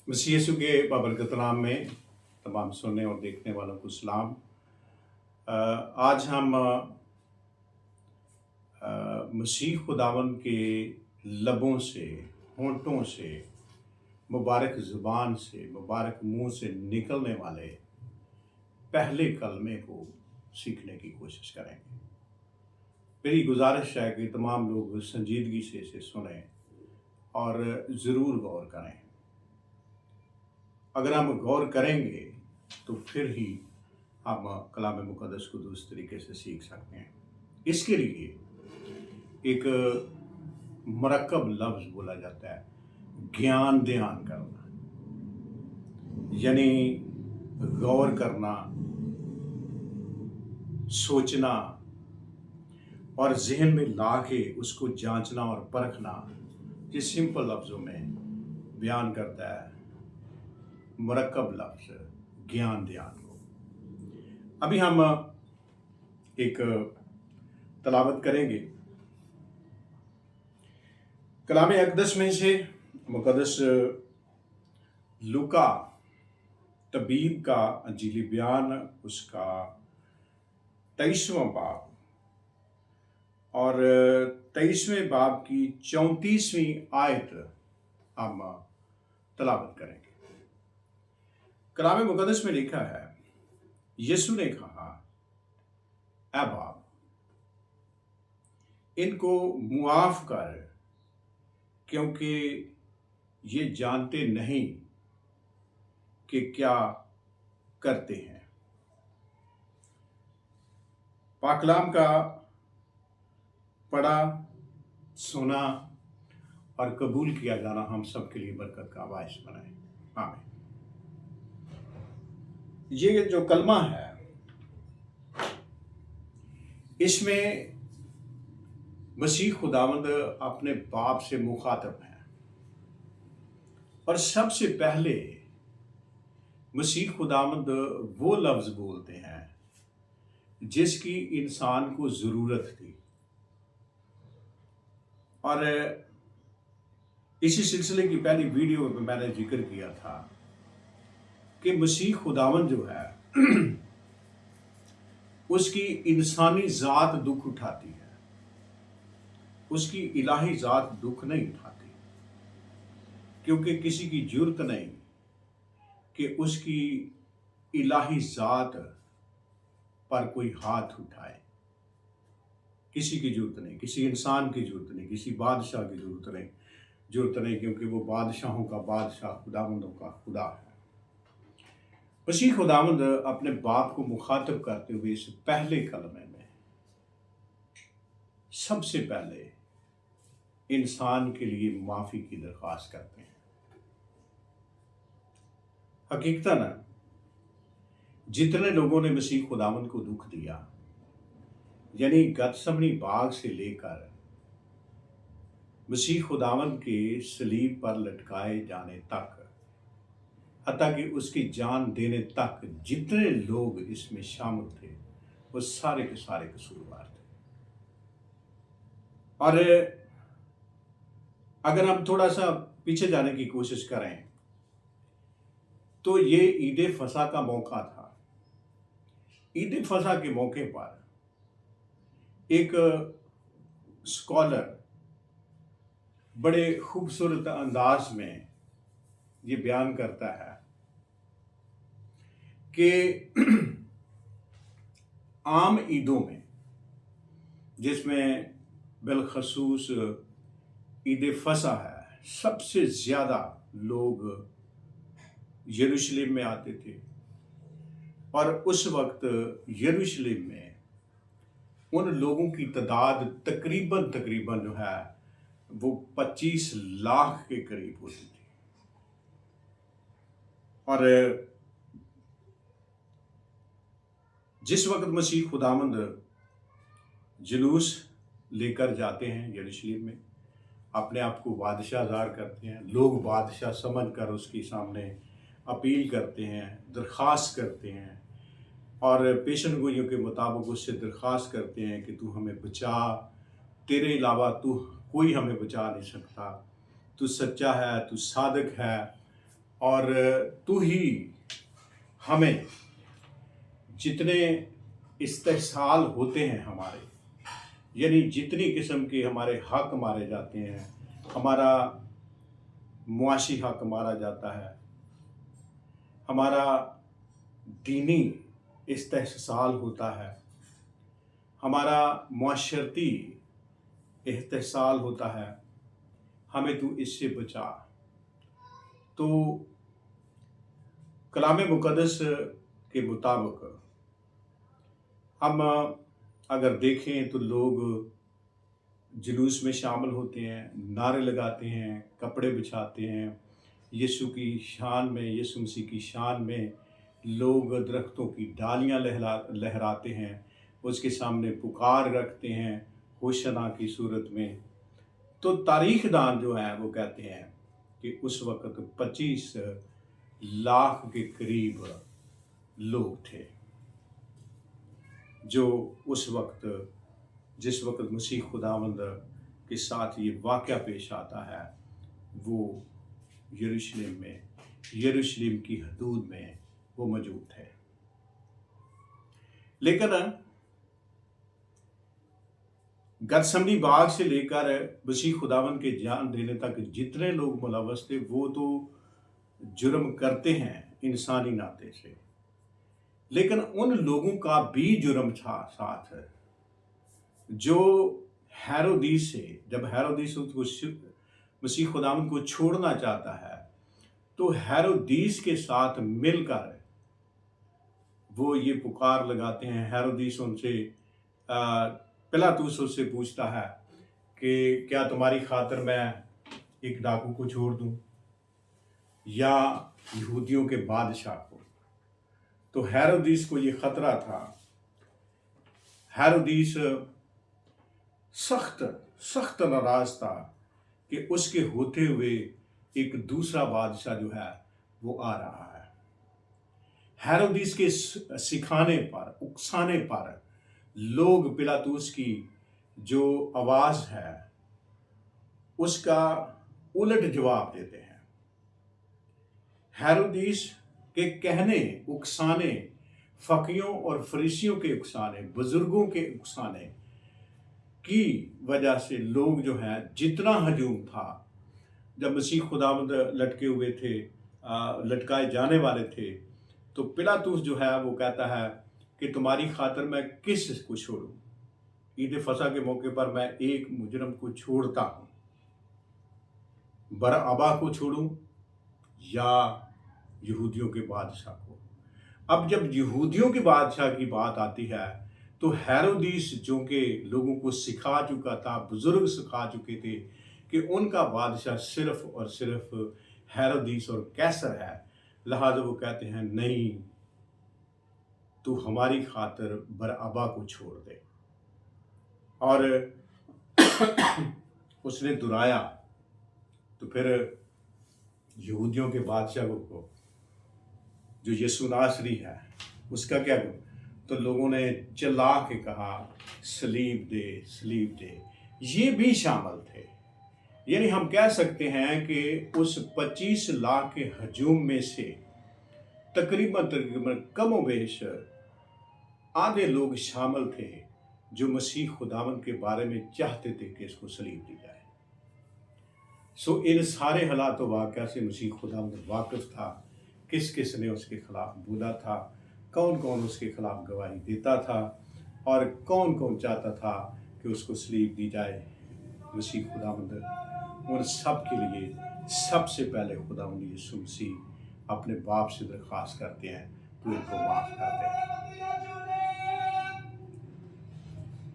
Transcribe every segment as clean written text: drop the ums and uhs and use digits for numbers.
मसीह यीशु के बाबरकत नाम में तमाम सुनने और देखने वालों को सलाम। आज हम मसीह खुदावंद के लबों से, होंठों से, मुबारक ज़ुबान से, मुबारक मुंह से निकलने वाले पहले कलमे को सीखने की कोशिश करेंगे। मेरी गुजारिश है कि तमाम लोग संजीदगी से इसे सुनें और ज़रूर गौर करें। अगर हम गौर करेंगे तो फिर ही हम कलाम मुक़द्दस को दुरुस्त तरीके से सीख सकते हैं। इसके लिए एक मरकब लफ्ज़ बोला जाता है, ज्ञान ध्यान करना, यानी गौर करना, सोचना और जहन में ला के उसको जांचना और परखना। जिस सिंपल लफ्ज़ों में बयान करता है मरकब लफ्ज़ ज्ञान ध्यान को। अभी हम एक तलावत करेंगे कलाम अक़दस में से मुक़द्दस लूका तबीब का अंजीली बयान, उसका 23वां बाब और 23वें बाब की 34वीं आयत हम तलावत करेंगे। कलाम मुक़द्दस में लिखा है, यीशु ने कहा, ऐ बाप, इनको मुआफ कर, क्योंकि ये जानते नहीं कि क्या करते हैं। पाक कलाम का पढ़ा, सुना और कबूल किया जाना हम सब के लिए बरकत का बायस बनाए। आमीन। ये जो कलमा है, इसमें मसीह खुदावंद अपने बाप से मुखातब है और सबसे पहले मसीह खुदावंद वो लफ्ज़ बोलते हैं जिसकी इंसान को ज़रूरत थी। और इसी सिलसिले की पहली वीडियो में मैंने जिक्र किया था कि मसीह खुदावंद जो है उसकी इंसानी ज़ात दुख उठाती है, उसकी इलाही ज़ात दुख नहीं उठाती, क्योंकि किसी की जुर्त नहीं कि उसकी इलाही ज़ात पर कोई हाथ उठाए। किसी की जरूरत नहीं, किसी इंसान की जरूरत नहीं, किसी बादशाह की जरूरत नहीं, क्योंकि वो बादशाहों का बादशाह, खुदावंदों का खुदा है। मसीह खुदावंद अपने बाप को मुखातब करते हुए इस पहले कलमे में सबसे पहले इंसान के लिए माफ़ी की दरख्वास्त करते हैं। हकीकतन जितने लोगों ने मसीह खुदावंद को दुख दिया, यानी गतसमनी बाग से लेकर मसीह खुदावंद के सलीब पर लटकाए जाने तक, हत्ता कि उसकी जान देने तक जितने लोग इसमें शामिल थे, वो सारे के सारे कसूरवार थे। और अगर हम थोड़ा सा पीछे जाने की कोशिश करें तो ये ईद फसा का मौका था। ईद फसा के मौके पर एक स्कॉलर बड़े खूबसूरत अंदाज में ये बयान करता है कि आम ईदों में, जिसमें बिलखसूस ईद फसा है, सबसे ज़्यादा लोग यरूशलेम में आते थे और उस वक्त यरूशलेम में उन लोगों की तादाद तकरीबन जो है वो 25 लाख के करीब होती थी। और जिस वक्त मसीह खुदावंद जुलूस लेकर जाते हैं यरूशलेम में, अपने आप को बादशाह ज़ाहिर करते हैं, लोग बादशाह समझकर उसके सामने अपील करते हैं, दरख्वास्त करते हैं और पेशनगोइयों के मुताबिक उससे दरख्वास्त करते हैं कि तू हमें बचा, तेरे अलावा तू कोई हमें बचा नहीं सकता, तू सच्चा है, तू सादिक है और तू ही हमें जितने इस्तेहसाल होते हैं हमारे, यानी जितनी किस्म के हमारे हक मारे जाते हैं, हमारा मुआशी हक मारा जाता है, हमारा दीनी इस्तेहसाल होता है, हमारा मुआशरती इस्तेहसाल होता है, हमें तू इससे बचा। तो कलाम मुक़द्दस के मुताबिक हम अगर देखें तो लोग जुलूस में शामिल होते हैं, नारे लगाते हैं, कपड़े बिछाते हैं, यीशु की शान में, यीशु मसीह की शान में लोग दरख्तों की डालियां लहराते हैं, उसके सामने पुकार रखते हैं होशना की सूरत में। तो तारीखदान जो हैं वो कहते हैं कि उस वक़्त 25 लाख के करीब लोग थे जो उस वक्त, जिस वक्त मसीह खुदावंद के साथ ये वाक़या पेश आता है, वो यरूशलेम में, यरूशलेम की हदूद में वो मौजूद थे। लेकिन गतसमनी बाग से लेकर मसीह खुदावंद के जान देने तक जितने लोग मुलव्वस थे वो तो जुर्म करते हैं इंसानी नाते से, लेकिन उन लोगों का भी जुर्म था साथ जो हेरोदीस से, जब हेरोदीस उसको मसीह खुदावंद को छोड़ना चाहता है तो हेरोदीस के साथ मिलकर वो ये पुकार लगाते हैं। हेरोदीस उनसे पिलातुस उससे पूछता है कि क्या तुम्हारी खातिर मैं एक डाकू को छोड़ दूं या यहूदियों के बादशाह को। तो हेरोदीस को ये खतरा था। हेरोदीस सख्त नाराज था कि उसके होते हुए एक दूसरा बादशाह जो है वो आ रहा है। हेरोदीस के सिखाने पर, उकसाने पर लोग पिलातुस की जो आवाज़ है उसका उलट जवाब देते हैं। हेरोदीस के कहने, उकसाने, फकीयों और फरीसियों के उकसाने, बुजुर्गों के उकसाने की वजह से लोग जो हैं, जितना हजूम था, जब मसीह खुदावंद लटके हुए थे, लटकाए जाने वाले थे, तो पिलातुस जो है वो कहता है कि तुम्हारी खातिर मैं किस को छोड़ूं। ईद फसा के मौके पर मैं एक मुजरम को छोड़ता हूं, बरअबा को छोड़ूं या यहूदियों के बादशाह को। अब जब यहूदियों के बादशाह की बात आती है तो हेरोदीस जो कि लोगों को सिखा चुका था, बुजुर्ग सिखा चुके थे कि उनका बादशाह सिर्फ और सिर्फ हेरोदीस और कैसर है, लिहाजा वो कहते हैं नहीं, तू हमारी खातिर बरअबा को छोड़ दे। और उसने दुराया तो फिर यहूदियों के बादशाह को, जो यीशु नासरी है, उसका क्या करूं? तो लोगों ने चिल्ला के कहा सलीब दे, सलीब दे। ये भी शामिल थे। यानी हम कह सकते हैं कि उस 25 लाख के हजूम में से तकरीबन कमोबेश आधे लोग शामिल थे जो मसीह खुदावंद के बारे में चाहते थे कि इसको सलीब दी जाए। सो इन सारे हालात वाक़या से मसीह खुदावंद वाकिफ था, किस किस ने उसके खिलाफ बोला था, कौन कौन उसके खिलाफ गवाही देता था और कौन कौन चाहता था कि उसको सलीब दी जाए। मसीह खुदावंद उन सब के लिए सबसे पहले खुदावंद यीशु मसीह अपने बाप से दरख्वास्त करते हैं, तू इनको माफ़ कर दे।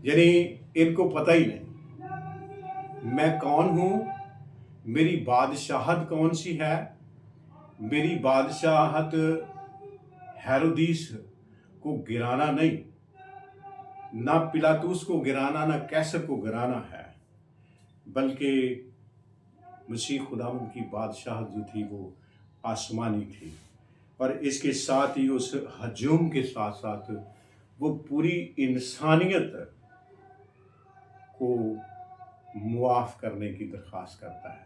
यानी इनको पता ही नहीं मैं कौन हूँ, मेरी बादशाहत कौन सी है। मेरी बादशाहत हेरोदीस को गिराना नहीं, ना पिलातुस को गिराना, ना कैसर को गिराना है, बल्कि मसीह खुदावंद की बादशाहत जो थी वो आसमानी थी। और इसके साथ ही उस हजूम के साथ साथ वो पूरी इंसानियत को मुआफ़ करने की दरख्वास्त करता है।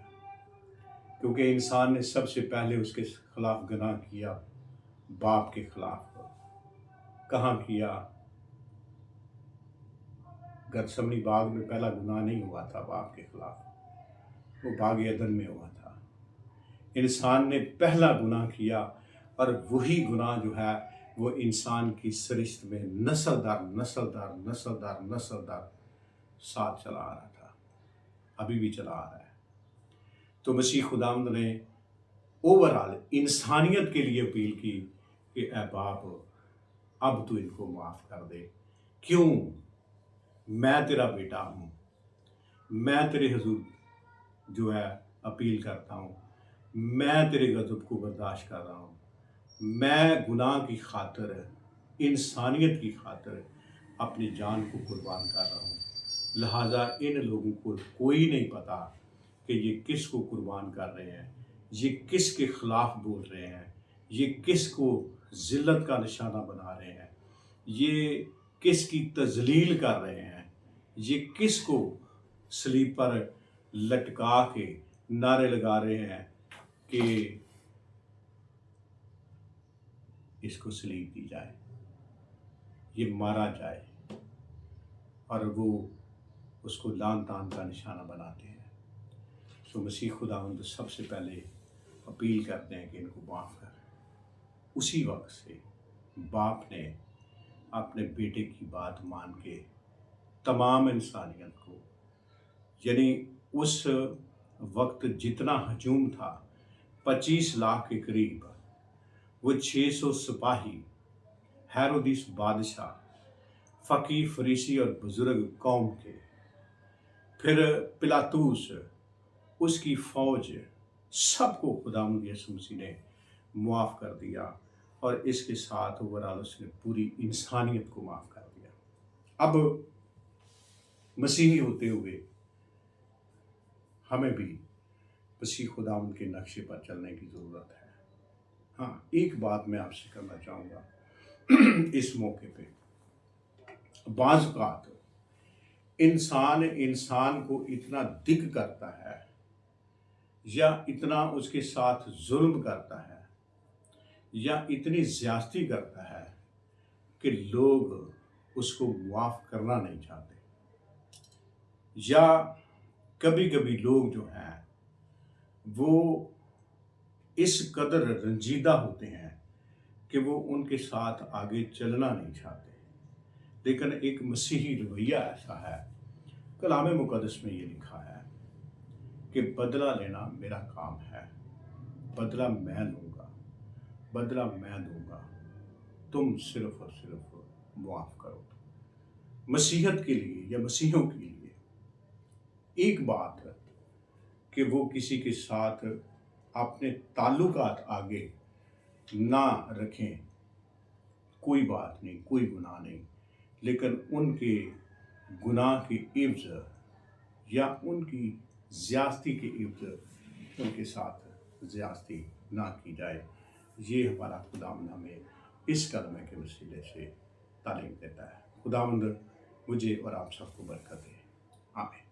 کیونکہ انسان نے سب سے پہلے اس کے خلاف گناہ کیا باپ کے خلاف۔ کہاں کیا؟ گتسمنی باغ میں پہلا گناہ نہیں ہوا تھا باپ کے خلاف، وہ باغ عدن میں ہوا تھا۔ انسان نے پہلا گناہ کیا، اور وہی گناہ جو ہے وہ انسان کی سرشت میں نسل در نسل در نسل در نسل در ساتھ چلا آ رہا تھا، ابھی بھی چلا آ رہا ہے۔ تو مسیح خداوند نے اوورآل انسانیت کے لیے اپیل کی کہ اے باپ اب تو ان کو معاف کر دے۔ کیوں؟ میں تیرا بیٹا ہوں، میں تیرے حضور جو ہے اپیل کرتا ہوں، میں تیرے غضب کو برداشت کر رہا ہوں، میں گناہ کی خاطر انسانیت کی خاطر اپنی جان کو قربان کر رہا ہوں۔ لہٰذا ان لوگوں کو کوئی نہیں پتا کہ یہ کس کو قربان کر رہے ہیں، یہ کس کے خلاف بول رہے ہیں، یہ کس کو ذلت کا نشانہ بنا رہے ہیں، یہ کس کی تذلیل کر رہے ہیں، یہ کس کو صلیب پر لٹکا کے نعرے لگا رہے ہیں کہ اس کو صلیب دی جائے، یہ مارا جائے، اور وہ اس کو لعن طعن کا نشانہ بناتے ہیں۔ تو مسیح خداوند سب سے پہلے اپیل کرتے ہیں کہ ان کو معاف کر۔ اسی وقت سے باپ نے اپنے بیٹے کی بات مان کے تمام انسانیت کو، یعنی اس وقت جتنا ہجوم تھا 25 لاکھ کے قریب، وہ 600 سپاہی، ہیرودیس بادشاہ، فقیہ فریسی اور بزرگ قوم کے، پھر پلاطوس، اس کی فوج، سب کو خداوند یسوع مسیح نے معاف کر دیا، اور اس کے ساتھ اوورآل اس نے پوری انسانیت کو معاف کر دیا۔ اب مسیحی ہوتے ہوئے ہمیں بھی مسیح خداوند کے نقشے پر چلنے کی ضرورت ہے۔ ہاں، ایک بات میں آپ سے کرنا چاہوں گا اس موقع پہ، بعض اوقات انسان کو اتنا دگ کرتا ہے یا اتنا اس کے ساتھ ظلم کرتا ہے یا اتنی زیادتی کرتا ہے کہ لوگ اس کو معاف کرنا نہیں چاہتے، یا کبھی کبھی لوگ جو ہیں وہ اس قدر رنجیدہ ہوتے ہیں کہ وہ ان کے ساتھ آگے چلنا نہیں چاہتے۔ لیکن ایک مسیحی رویہ ایسا ہے، کلام مقدس میں یہ لکھا ہے کہ بدلہ لینا میرا کام ہے، بدلہ میں لوں گا، بدلہ میں دوں گا، تم صرف اور صرف معاف کرو۔ مسیحیت کے لیے یا مسیحیوں کے لیے ایک بات ہے کہ وہ کسی کے ساتھ اپنے تعلقات آگے نہ رکھیں، کوئی بات نہیں، کوئی گناہ نہیں، لیکن ان کے گناہ کی عوض یا ان کی زیادتی کے عوض ان کے ساتھ زیادتی نہ کی جائے۔ یہ ہمارا خداوند ہمیں اس کلمے کے وسیلے سے تعلیم دیتا ہے۔ خداوند مجھے اور آپ سب کو برکت دے، آمین۔